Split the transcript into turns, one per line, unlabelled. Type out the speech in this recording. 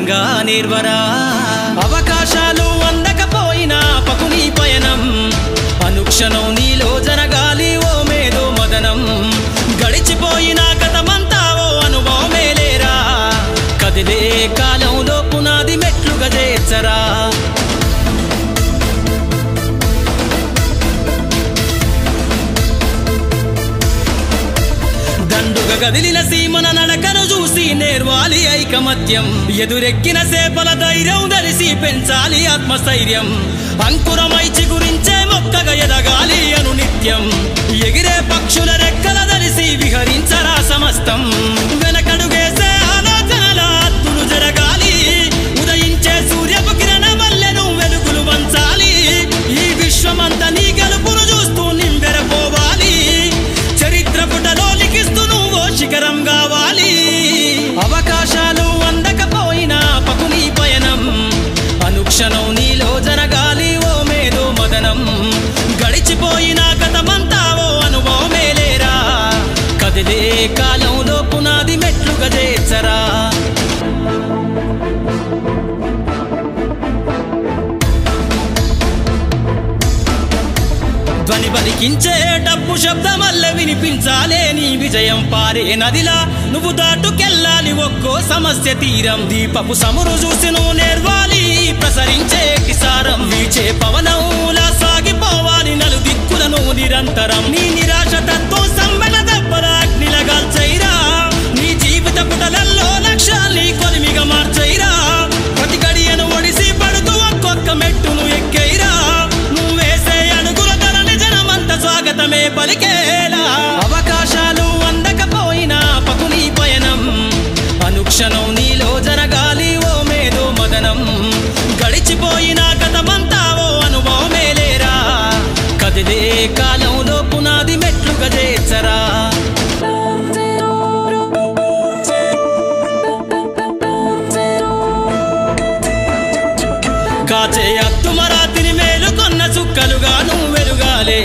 ఘనంగా నిర్వరా అవకాశాలు అందకపోయినా పకుని పయనం అనుక్షణం నీలో జరగాలి ఓ మేధో మదనం గడిచిపోయిన గతమంతా ఓ అనుభవమే లేరా కదిలే కాలంలో పునాది మెట్లుగా చేర్చరా దండుగా గదిలిన సీమన నడకను చూసి నేర్వాలి ఐకమత్యం ఎదురెక్కిన సేపల ధైర్యం ధరిసి పెంచాలి ఆత్మస్థైర్యం అంకురమై చిగురించే మొక్కగా ఎదగాలి అను నిత్యం ఎగిరే పక్షుల రెక్కల ధరిసి విహరించరా సమస్తం వెనకడుగేసే ఆలోచనల అద్దులు జరగాలి ఉదయించే సూర్యపు కిరణ వల్లెను వెలుగులు వంచాలి ఈ విశ్వమంతా నీ గెలుపును చూస్తూ నింబెరపోవాలి చరిత్ర పుటలో లిఖిస్తూ నువ్వు శిఖరం కావాలి అవకాశాలు అందకపోయినా పకుని పయనం అనుక్షణం నీలో జరగాలి ఓ మేధో మదనం గడిచిపోయిన గతమంతా ఓ అనుభవమే లేరా కదిలే కాలంలో పునాది మెట్లుగా చేర్చరా ధ్వని పలికించే డబ్బు శబ్దమల్ల వినిపించాలే నీ విజయం పారే నదిలా నువ్వు దాటుకెళ్ళాలి ఒక్కో సమస్య తీరం దీపపు సమురు చూసి నువ్వు నేర్వాలి ప్రసరించే కిసారం వీచే పవనంలా సాగిపోవాలి నలు దిక్కులను నిరంతరం నీ నిరాశ తత్వం సంబెన దెబ్బల అగ్నిలగాల్చైరా నీ జీవిత పుటలల్లో లక్ష్యాల్ని కొలిమిగా మార్చైరా ప్రతి గడియను ఒడిసి పడుతూ ఒక్కొక్క మెట్టును ఎక్కైరా నువ్వేసే అడుగుల ధరని జనమంత స్వాగతమే పలికేలా అవకాశాలు అందకపోయినా పకుని పయనం అనుక్షణం నీలో జరగాలి ఓ మేధో మదనం గడిచిపోయిన గతమంతా ఓ అనుభవమే లేరా కదిలే కాలంలో పునాది మెట్లుగా చేర్చరా కాచే అత్తుమరాతిని మేలుకొన్న చుక్కలుగా నువ్వు వెలుగాలే